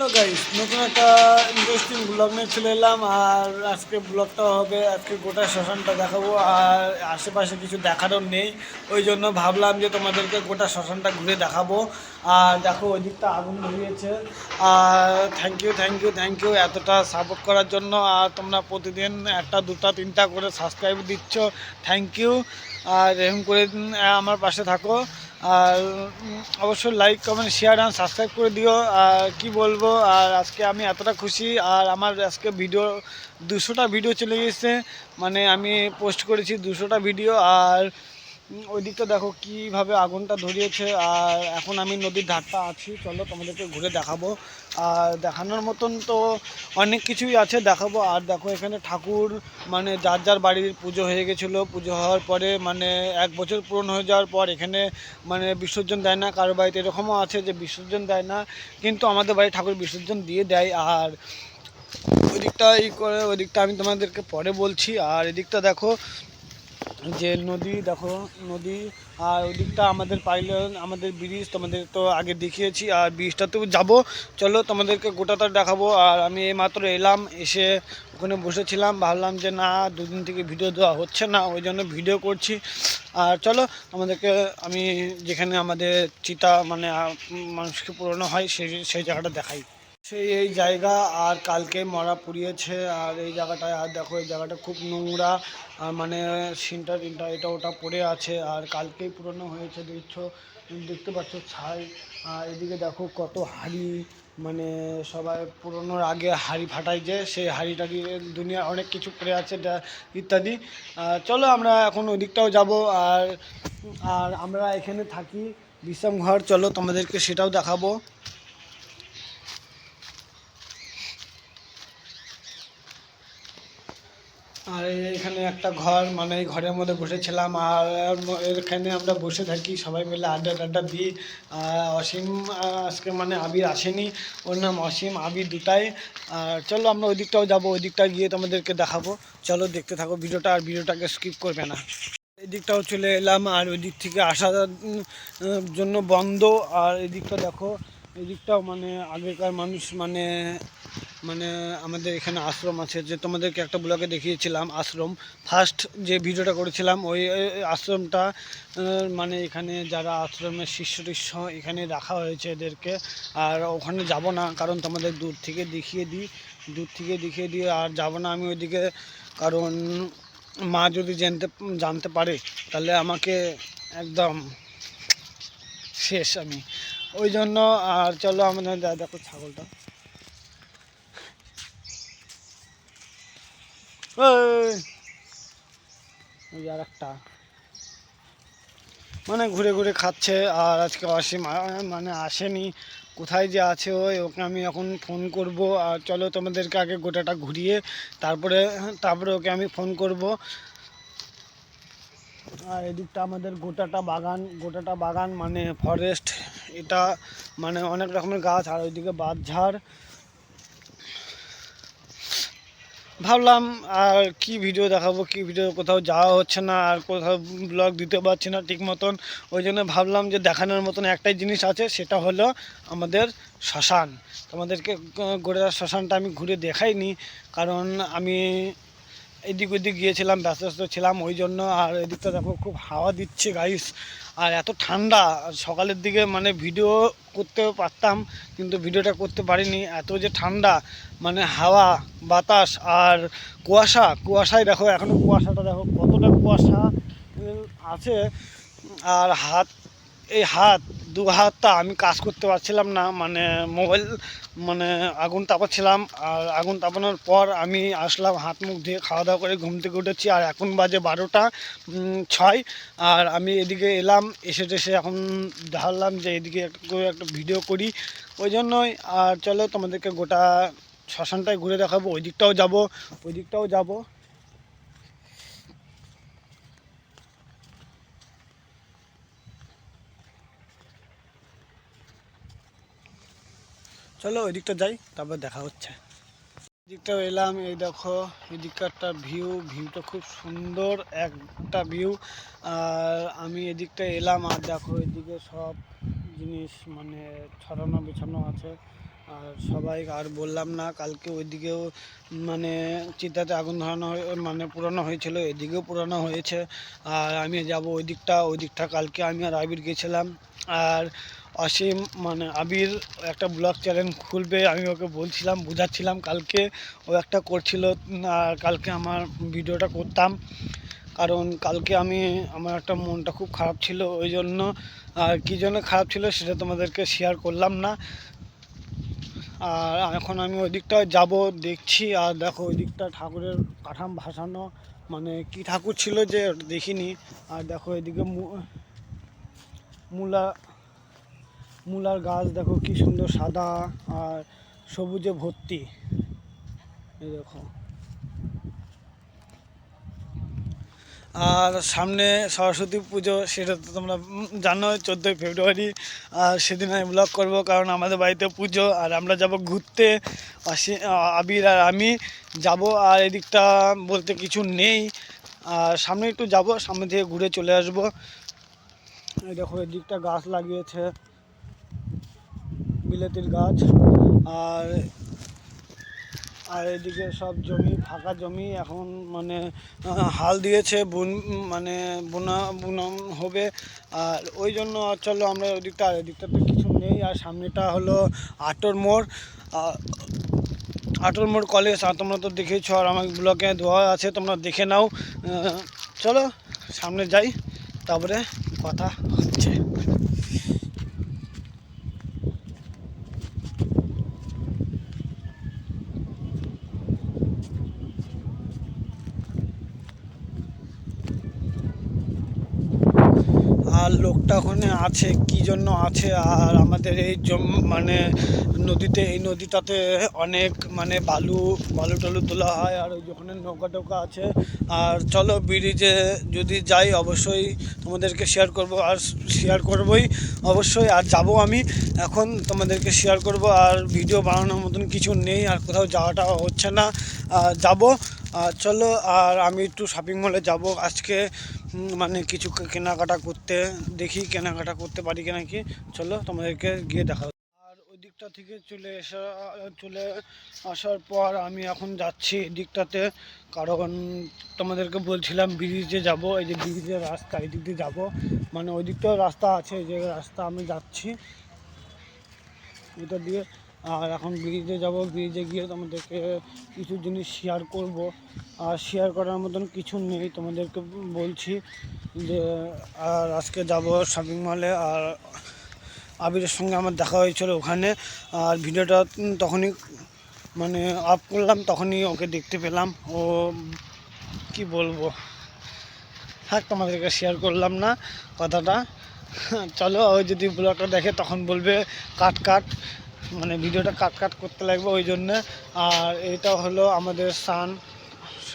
Hello guys, নতুন একটা interesting blog নিয়ে চলে এলাম। আর আজকে ব্লগটা হবে, আজকে গোটা শ্মশানটা দেখাবো। আর আশেপাশে কিছু দেখারও নেই, ওই জন্য ভাবলাম যে তোমাদেরকে গোটা শ্মশানটা ঘুরে দেখাবো। আর দেখো ওই দিকটা আগুন ধরিয়েছে। আর থ্যাংক ইউ এতটা সাপোর্ট করার জন্য। আর তোমরা প্রতিদিন একটা দুটা তিনটা করে সাবস্ক্রাইব দিচ্ছ, থ্যাংক ইউ। আর এরকম করে আমার পাশে থাকো। আর অবশ্যই লাইক কমেন্ট শেয়ার আর সাবস্ক্রাইব করে দিও। আর কি বলবো, আর আজকে আমি এতটা খুশি। আর আমার আজকে ভিডিও 200টা ভিডিও চলে গেছে, মানে আমি পোস্ট করেছি 200টা ভিডিও। আর ওই দিকটা দেখো কীভাবে আগুনটা ধরিয়েছে। আর এখন আমি নদীর ধারটা আছি, চলো তোমাদেরকে ঘুরে দেখাবো। আর দেখানোর মতন তো অনেক কিছুই আছে, দেখাবো। আর দেখো এখানে ঠাকুর, মানে যার যার বাড়ির পুজো হয়ে গেছিলো, পুজো হওয়ার পরে মানে 1 বছর পূরণ হয়ে যাওয়ার পর এখানে মানে বিসর্জন দেয় না। কারো বাড়িতে এরকমও আছে যে বিসর্জন দেয় না, কিন্তু আমাদের বাড়ি ঠাকুর বিসর্জন দিয়ে দেয়। আর ওই দিকটা করে ওই দিকটা আমি তোমাদেরকে পরে বলছি। আর এদিকটা দেখো যে নদী, দেখো নদী। আর ওই দিকটা আমাদের পাইলন, আমাদের ব্রিজ তোমাদের তো আগে দেখিয়েছি। আর ব্রিজটাতেও যাবো, চলো তোমাদেরকে গোটাটা দেখাবো। আর আমি এইমাত্র এলাম, এসে ওখানে বসেছিলাম, ভাবলাম যে না, দুদিন থেকে ভিডিও দেওয়া হচ্ছে না, ওই জন্য ভিডিও করছি। আর চলো আমাদেরকে আমি যেখানে আমাদের চিতা মানে মানুষকে পুরনো হয় সেই জায়গাটা দেখাই। সেই এই জায়গা। আর কালকে মরা পুড়িয়েছে। আর এই জায়গাটায়, আর দেখো এই জায়গাটা খুব নোংরা, আর মানে সিনটা টিনটা এটা ওটা পড়ে আছে। আর কালকেই পুরনো হয়েছে, দেখতে পাচ্ছ ছাই। আর এদিকে দেখো কত হাঁড়ি, মানে সবাই পুরনোর আগে হাঁড়ি ফাটাই, যে সেই হাঁড়ি টাড়ি দুনিয়া অনেক কিছু পড়ে আছে ইত্যাদি। চলো আমরা এখন ওই দিকটাও যাবো। আর আর আমরা এখানে থাকি বিশ্রাম ঘর, চলো তোমাদেরকে সেটাও দেখাবো। আর এখানে একটা ঘর, মানে এই ঘরের মধ্যে বসেছিলাম। আর এখানে আমরা বসে থাকি সবাই মিলে, আড্ডা টাড্ডা দিই। অসীম আজকে মানে আবির আসেনি, ওর নাম অসীম, আবির দুটাই। আর চলো আমরা ওই দিকটাও যাবো, ওই দিকটা গিয়ে তোমাদেরকে দেখাবো। চলো দেখতে থাকো ভিডিওটা, আর ভিডিওটাকে স্কিপ করবে না। এই দিকটাও চলে এলাম, আর ওই দিক থেকে আসার জন্য বন্ধ। আর এই দিকটা দেখো, এই দিকটাও মানে আগেকার মানুষ, মানে মানে আমাদের এখানে আশ্রম আছে, যে তোমাদেরকে একটা ব্লগে দেখিয়েছিলাম আশ্রম, ফার্স্ট যে ভিডিওটা করেছিলাম ওই আশ্রমটা। মানে এখানে যারা আশ্রমের শিষ্য টিষ্য এখানে রাখা হয়েছে এদেরকে। আর ওখানে যাব না, কারণ তোমাদের দূর থেকে দেখিয়ে দিই। আর যাব না আমি ওইদিকে, কারণ মা যদি জানতে পারে তাহলে আমাকে একদম শেষ আমি, ওই জন্য। আর চলো আমাদের দেখো ছাগলটা, ওই আর একটা মানে ঘুরে ঘুরে খাচ্ছে। আর আজকে অসীম মানে আসেনি, কোথায় যে আছে ওকে আমি এখন ফোন করব। আর চলো তোমাদেরকে আগে গোটাটা ঘুরিয়ে তারপরে তারপরে ওকে আমি ফোন করব। আর এদিকটা আমাদের গোটাটা বাগান মানে ফরেস্ট এটা, মানে অনেক রকমের গাছ। আর ওইদিকে বাঁশঝাড়। ভাবলাম আর কি ভিডিও দেখাবো, কি ভিডিও, কোথাও যাওয়া হচ্ছে না, আর কোথাও ব্লগ দিতে পারছি না ঠিক মতন। ওই জন্য ভাবলাম যে দেখানোর মতন একটাই জিনিস আছে, সেটা হলো আমাদের শ্মশান। তোমাদেরকে গোটা শ্মশানটা আমি ঘুরে দেখাইনি, কারণ আমি এদিক ওদিক গিয়েছিলাম, ব্যস্ত ছিলাম ওই জন্য। আর এদিকটা দেখো খুব হাওয়া দিচ্ছে গাইস, আর এত ঠান্ডা। সকালের দিকে মানে ভিডিও করতে পারতাম, কিন্তু ভিডিওটা করতে পারিনি, এত যে ঠান্ডা, মানে হাওয়া বাতাস আর কুয়াশায় দেখো এখনও কুয়াশাটা দেখো কতটা কুয়াশা আছে। আর দু হাতটা আমি কাজ করতে পারছিলাম না, মানে মোবাইল মানে আগুন তাপাচ্ছিলাম। আর আগুন তাপানোর পর আমি আসলাম, হাত মুখ ধুয়ে খাওয়া দাওয়া করে ঘুম থেকে উঠেছি। আর এখন বাজে 12টা 6। আর আমি এদিকে এলাম, এসে এখন ভাবলাম যে এদিকে একটা ভিডিও করি, ওই জন্যই। আর চলো তোমাদেরকে গোটা শ্মশানটাই ঘুরে দেখাবো, ওই দিকটাও যাবো। চলো ওই দিকটা যাই, তারপর দেখা হচ্ছে। এদিকটাও এলাম, এই দেখো এদিককারটা ভিউটা খুব সুন্দর একটা ভিউ। আর আমি এদিকটা এলাম, আর দেখো এদিকে সব জিনিস মানে ছড়ানো বিছানো আছে। আর সবাই আর বললাম না, কালকে ওইদিকেও মানে চিতাতে আগুন ধরানো মানে পুরানো হয়েছিল, এদিকেও পুরানো হয়েছে। আর আমি যাব ওই দিকটা কালকে আমি আর আবির গেছিলাম। আর অসীম মানে আবির একটা ব্লগ চ্যানেল খুলবে, আমি ওকে বলছিলাম, বুঝাচ্ছিলাম কালকে, ও একটা করছিল। আর কালকে আমার ভিডিওটা করতাম, কারণ কালকে আমার একটা মনটা খুব খারাপ ছিল, ওই জন্য। আর কী জন্য খারাপ ছিল সেটা তোমাদেরকে শেয়ার করলাম না। আর এখন আমি ওই দিকটায় যাবো, দেখছি। আর দেখো ওই দিকটা ঠাকুরের কাঠাম ভাসানো, মানে কি ঠাকুর ছিল যে দেখিনি। আর দেখো এদিকে মূলা মূলার গাছ দেখো কি সুন্দর সাদা আর সবুজে ভর্তি, এই দেখো। আর সামনে সরস্বতী পুজো, সেটা তো তোমরা জানো, 14ই ফেব্রুয়ারি। আর সেদিন আমি ব্লগ করবো, কারণ আমাদের বাড়িতে পুজো। আর আমরা যাব ঘুরতে, আবির আর আমি যাব। আর এদিকটা বলতে কিছু নেই, আর সামনে একটু যাব, সামনে থেকে ঘুরে চলে আসব। এই দেখো এদিকটা গাছ লাগিয়েছে, বিলেতির গাছ। আর আর এদিকে সব জমি, ফাঁকা জমি, এখন মানে হাল দিয়েছে, মানে বুনা হবে। আর ওই জন্য চলো আমরা ওই দিকটা, আর এদিকটা তো কিছু নেই। আর সামনেটা হলো আটর মোড়, আটর মোড় কলেজ। আর তোমরা তো দেখেছো, আর আমার ব্লগে দেওয়া আছে, তোমরা দেখে নাও। চলো সামনে যাই, তারপরে কথা হচ্ছে। আর লোকটা ওখানে আছে কি জন্য আছে, আর আমাদের এই মানে নদীতে, এই নদীটাতে অনেক মানে বালু টালু তোলা হয়। আর ওই ওখানে নৌকা টোকা আছে। আর চলো ব্রিজে যদি যাই অবশ্যই তোমাদেরকে শেয়ার করব, আর শেয়ার করবই অবশ্যই। আর যাব আমি এখন, তোমাদেরকে শেয়ার করব। আর ভিডিও বানানোর মতন কিছু নেই, আর কোথাও যাওয়াটা হচ্ছে না, যাব। চলো, আর আমি একটু শপিং মলে যাব আজকে, মানে কিছু কেনাকাটা করতে, দেখি কেনাকাটা করতে পারি কিনা কি। চলো তোমাদেরকে গিয়ে দেখা। আর ওই দিকটা থেকে চলে আসার পর আমি এখন যাচ্ছি এদিকটাতে, কারণ তোমাদেরকে বলছিলাম ব্রিজে যাব। এই যে ব্রিজের রাস্তা, এই দিক দিয়ে যাবো, মানে ওই দিকটাও রাস্তা আছে, এই যে রাস্তা আমি যাচ্ছি ওইটা দিয়ে। আর এখন ব্রিজে যাব, ব্রিজে গিয়ে তোমাদেরকে কিছু জিনিস শেয়ার করব। আর শেয়ার করার মতন কিছু নেই, তোমাদেরকে বলছি যে। আর আজকে যাব শপিং মলে, আর আবিরের সঙ্গে আমার দেখা হয়েছিল ওখানে। আর ভিডিওটা তখনই মানে আপ করলাম, তখনই ওকে দেখতে পেলাম। ও কি বলবো, থাক, তোমাদেরকে শেয়ার করলাম না কথাটা। চলো, ওই যদি ব্লগটা দেখে তখন বলবে কাট, মানে ভিডিওটা কাট করতে লাগবে, ওই জন্যে। আর এটা হলো আমাদের স্নান,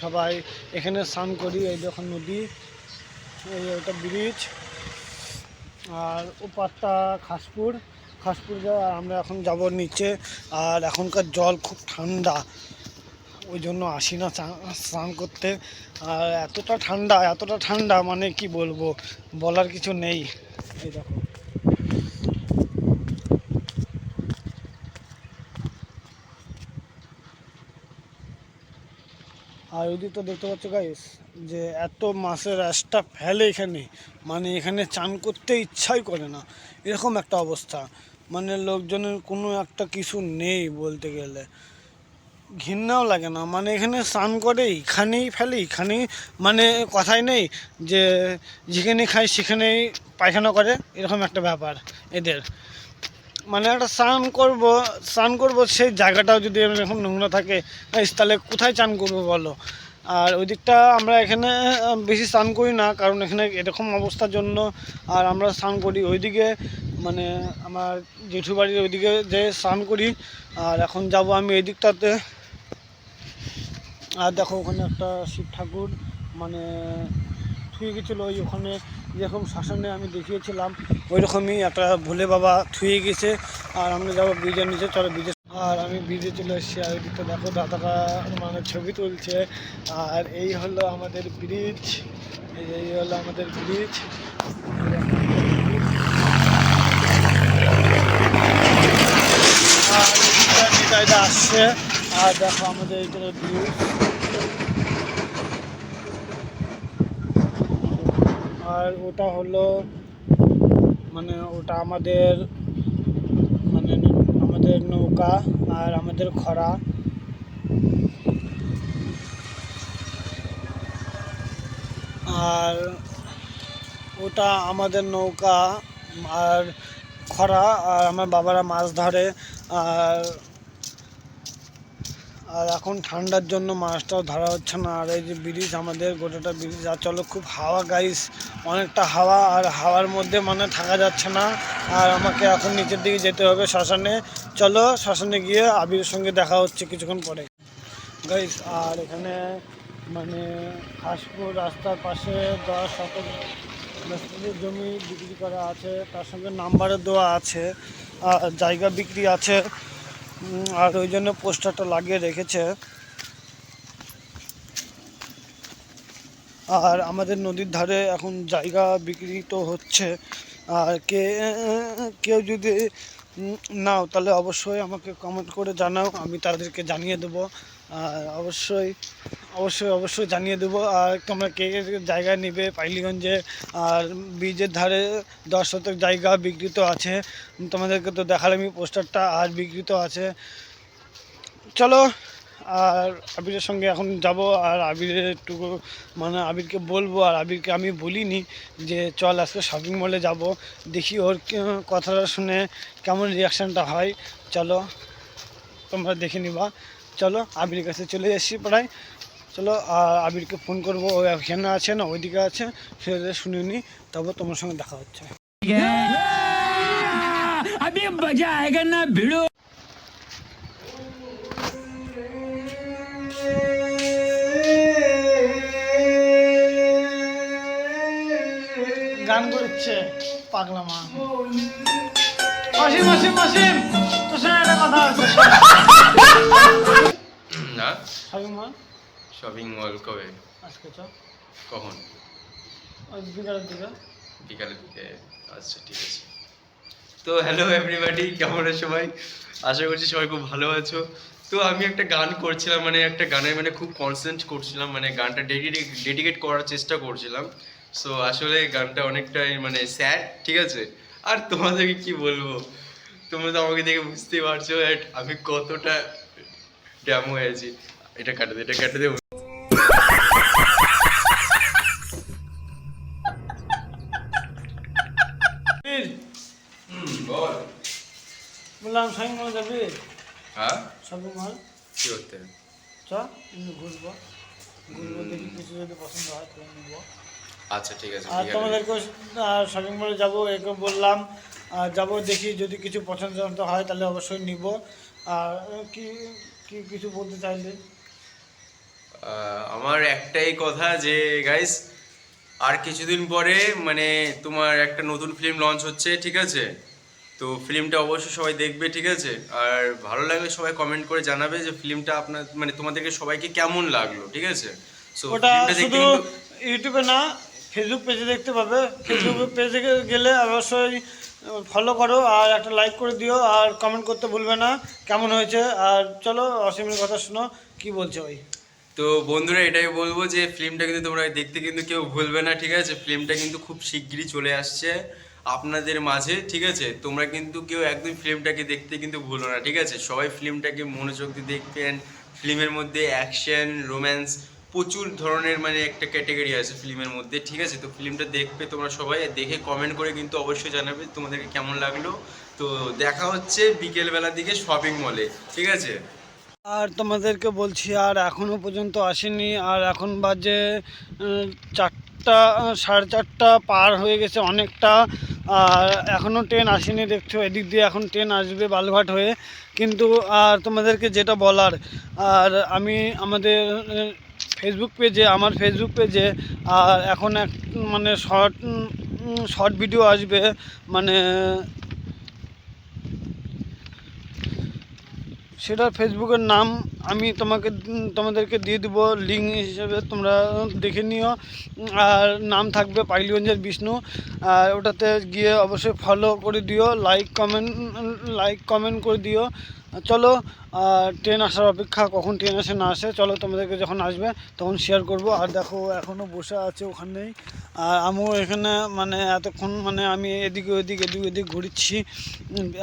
সবাই এখানে স্নান করি। এই যখন নদী, এই ওটা ব্রিজ, আর ওপারটা খাসপুর যায়। আর আমরা এখন যাব নিচে। আর এখনকার জল খুব ঠান্ডা, ওই জন্য আসি না স্নান করতে। আর এতটা ঠান্ডা মানে কি বলবো, বলার কিছু নেই। এই দেখো, আর ওইদিক তো দেখতে পাচ্ছ গাইস, যে এত মাছের রাস্তা ফেলে এখানে, মানে এখানে চান করতে ইচ্ছাই করে না, এরকম একটা অবস্থা। মানে লোকজনের কোনো একটা কিছু নেই বলতে গেলে, ঘৃণাও লাগে না। মানে এখানে স্নান করে এখানেই ফেলে, এখানেই, মানে কথাই নেই যে যেখানে খাই সেখানেই পায়খানা করে, এরকম একটা ব্যাপার এদের। মানে একটা স্নান করবো সেই জায়গাটাও যদি এরকম নোংরা থাকে, তাহলে কোথায় চান করবো বলো। আর ওই দিকটা আমরা এখানে বেশি স্নান করি না, কারণ এখানে এরকম অবস্থার জন্য। আর আমরা স্নান করি ওইদিকে, মানে আমার জেঠু বাড়ির ওইদিকে যে স্নান করি। আর এখন যাব আমি এই দিকটাতে। আর দেখো ওখানে একটা শিব ঠাকুর মানে থুয়ে গেছিলো, ওখানে যেরকম শ্মশানে আমি দেখিয়েছিলাম, ওই রকমই একটা ভোলে বাবা থুয়ে গেছে। আর আমরা যাবো ব্রিজের নিচে, চলো ব্রিজে। আর আমি ব্রিজে চলে এসেছি। আর এদিকটা দেখো দাদারা মানে ছবি তুলছে। আর এই হলো আমাদের ব্রিজ, এই হলো আমাদের ব্রিজ। আর সাইডে আসছে। আর দেখো আমাদের এইখানে ভিউ, আর ওটা হলো মানে ওটা আমাদের মানে আমাদের নৌকা আর আমাদের খরা। আর ওটা আমাদের নৌকা আর খরা, আর আমার বাবারা মাছ ধরে। আর আর এখন ঠান্ডার জন্য মাছটাও ধরা হচ্ছে না। আর এই যে ব্রিজ, আমাদের গোটাটা ব্রিজ। আর চলো, খুব হাওয়া গাইস, অনেকটা হাওয়া, আর হাওয়ার মধ্যে মানে থাকা যাচ্ছে না। আর আমাকে এখন নিচের দিকে যেতে হবে শ্মশানে। চলো শ্মশানে গিয়ে আবিরের সঙ্গে দেখা হচ্ছে কিছুক্ষণ পরে গাইস। আর এখানে মানে খাসপুর রাস্তার পাশে 10 শতক জমি বিক্রি করা আছে, তার সঙ্গে নাম্বারও দেওয়া আছে, আর জায়গা বিক্রি আছে। আর ওই জন্য পোস্টারটা লাগিয়ে রেখেছে। আর আমাদের নদীর ধারে এখন জায়গা বিক্রি তো হচ্ছে। আর কেউ যদি নাও তাহলে অবশ্যই আমাকে কমেন্ট করে জানাও, আমি তাদেরকে জানিয়ে দেবো। আর অবশ্যই জানিয়ে দেবো। আর তোমরা কে জায়গা নেবে পাইলিগঞ্জে, আর ব্রিজের ধারে 10 শতক জায়গা বিক্রিত আছে। তোমাদেরকে তো দেখালামই পোস্টারটা, আর বিক্রিত আছে। চলো, আর আবিরের সঙ্গে এখন যাব। আর আবিরের একটু মানে আবিরকে বলবো, আর আবিরকে আমি বলিনি যে চল আজকে শপিং মলে যাব, দেখি ওর কথাটা শুনে কেমন রিয়াকশানটা হয়। চলো তোমরা দেখে নিবা। চলো আবির কাছে চলে এসেছি প্রায়। চলো, আর আবিরকে ফোন করবো, ও এখানে আছে না ওইদিকে আছে, সেটা শুনে নি, তারপর তোমার সঙ্গে দেখা হচ্ছে। अभी मजा आएगा ना भिड़ो। গান করছে পাগলা মা। মাসিম মাসিম মাসিম, তোর সঙ্গে একটা কথা আছে। না শপিং মল, শপিং মল কবে? আজকে চ। কখন? বিকালের দিকে। বিকালের দিকে? আচ্ছা ঠিক আছে। তো হ্যালো এভরিবাডি, কেমন আছো সবাই? আশা করছি সবাই খুব ভালো আছো। তো আমি একটা গান করছিলাম, মানে একটা গানের মানে খুব কনসেন্ট্রেট করছিলাম, মানে গানটা ডেডিকেট করার চেষ্টা করছিলাম। সো আসলে গানটা অনেকটাই মানে স্যাড, ঠিক আছে? আর তোমাদেরকে কি বলবো, তোমরা তো আমাকে দেখে বুঝতেই পারছো আমি কতটা ড্যামো হয়েছি। এটা কাটে দে। বল। বললাম শপিং মল যাবি? হ্যাঁ, শপিং মল কি করতে? চ, এমনি ঘুরবো, দেখি কিছু যদি পছন্দ হয় তো নিবো। আচ্ছা ঠিক আছে। আর তোমাদেরকেও শপিং মলে যাবো এরকম বললাম। আর যাবো, দেখি যদি কিছু পছন্দ হয় তাহলে অবশ্যই নিব। আর কি কি কিছু বলতে চাইলে? আমার একটাই কথা যে গাইস, আর কিছুদিন পরে মানে তোমার একটা নতুন ফিল্ম লঞ্চ হচ্ছে, ঠিক আছে? তো ফিল্মটা অবশ্যই সবাই দেখবে, ঠিক আছে? আর ভালো লাগলে সবাই কমেন্ট করে জানাবে যে ফিল্মটা আপনার মানে তোমাদেরকে সবাইকে কেমন লাগলো, ঠিক আছে? সো ওটা ফিল্মটা দেখতে শুধু কিন্তু ইউটিউবে না, ফেসবুক পেজে দেখতে পাবে। ফেসবুক পেজে গেলে অবশ্যই ফলো করো, আর একটা লাইক করে দিও, আর কমেন্ট করতে ভুলবে না কেমন হয়েছে। আর চলো অসীমের কথা শুনো, কি বলছে ওই। তো বন্ধুরা এটাই বলবো যে ফিল্মটা কিন্তু তোমরা দেখতে কিন্তু কেউ ভুলবে না, ঠিক আছে? ফিল্মটা কিন্তু খুব শিগগিরই চলে আসছে আপনাদের মাঝে, ঠিক আছে? তোমরা কিন্তু কেউ একদম ফিল্মটাকে দেখতে কিন্তু ভুলো না, ঠিক আছে? সবাই ফিল্মটাকে মনোযোগ দিয়ে দেখবেন। ফিল্মের মধ্যে অ্যাকশন, রোম্যান্স, প্রচুর ধরনের মানে একটা ক্যাটাগরি আছে ফিল্মের মধ্যে, ঠিক আছে? তো ফিল্মটা দেখবে তোমরা সবাই, দেখে কমেন্ট করে কিন্তু অবশ্যই জানাবে তোমাদেরকে কেমন লাগলো। তো দেখা হচ্ছে বিকেলবেলার দিকে শপিং মলে, ঠিক আছে? আর তোমাদেরকে বলছি, আর এখনও পর্যন্ত আসেনি। আর এখন বাজে 4টা, 4:30 পার হয়ে গেছে অনেকটা। আর এখনও ট্রেন আসেনি, দেখছো এদিক দিয়ে এখন ট্রেন আসবে বালুঘাট হয়ে। কিন্তু আর তোমাদেরকে যেটা বলার, আর আমি আমাদের আমার ফেসবুক পেজে আর এখন এক মানে শর্ট ভিডিও আসবে, মানে সেটা ফেসবুকের নাম আমি তোমাদেরকে দিয়ে দেবো লিঙ্ক হিসেবে, তোমরা দেখে নিও। আর নাম থাকবে পাইলিগঞ্জের বিষ্ণু। আর ওটাতে গিয়ে অবশ্যই ফলো করে দিও, লাইক কমেন্ট করে দিও। চলো ট্রেন আসার অপেক্ষা, কখন ট্রেন আসে না আসে। চলো তোমাদেরকে যখন আসবে তখন শেয়ার করব। আর দেখো এখনও বসে আছে ওখানেই, আর আমিও এখানে মানে এতক্ষণ মানে আমি এদিকে ওদিক ঘুরছি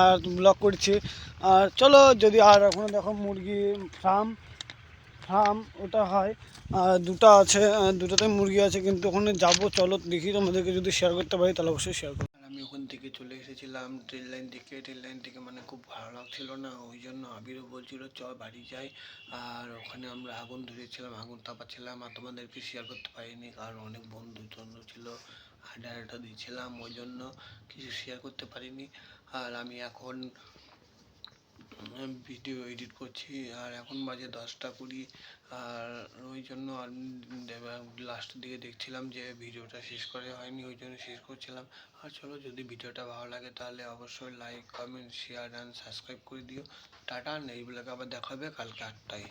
আর ব্লগ করছি। আর চলো যদি, আর এখনও দেখো মুরগি ফার্ম ফার্ম ওটা হয়, আর দুটো আছে, দুটোতে মুরগি আছে, কিন্তু ওখানে যাবো। চলো দেখি, তোমাদেরকে যদি শেয়ার করতে পারি তাহলে অবশ্যই শেয়ার করবো। আমি ওখান থেকে চলে এসেছিলাম ট্রেন লাইন থেকে মানে খুব ভালো লাগছিল না, ওই জন্য আবিরও বলছিল চ বাড়ি যাই। আর ওখানে আমরা আগুন ধরিয়েছিলাম, আগুন তাপাচ্ছিলাম, আর তোমাদেরকে শেয়ার করতে পারিনি কারণ অনেক বন্ধু টন্ধু ছিল, আড্ডা আড্ডা দিয়েছিলাম, ওই জন্য কিছু শেয়ার করতে পারিনি। আর আমি এখন ভিডিও এডিট করছি, আর এখন বাজে 10টা 20। আর ওই জন্য আর লাস্টের দিকে দেখছিলাম যে ভিডিওটা শেষ করে হয়নি, ওই জন্য শেষ করছিলাম। আর চলো, যদি ভিডিওটা ভালো লাগে তাহলে অবশ্যই like comment share and subscribe করে দিও। টাটা, নেক্সট ব্লগে আবার দেখা হবে কালকে 8টায়।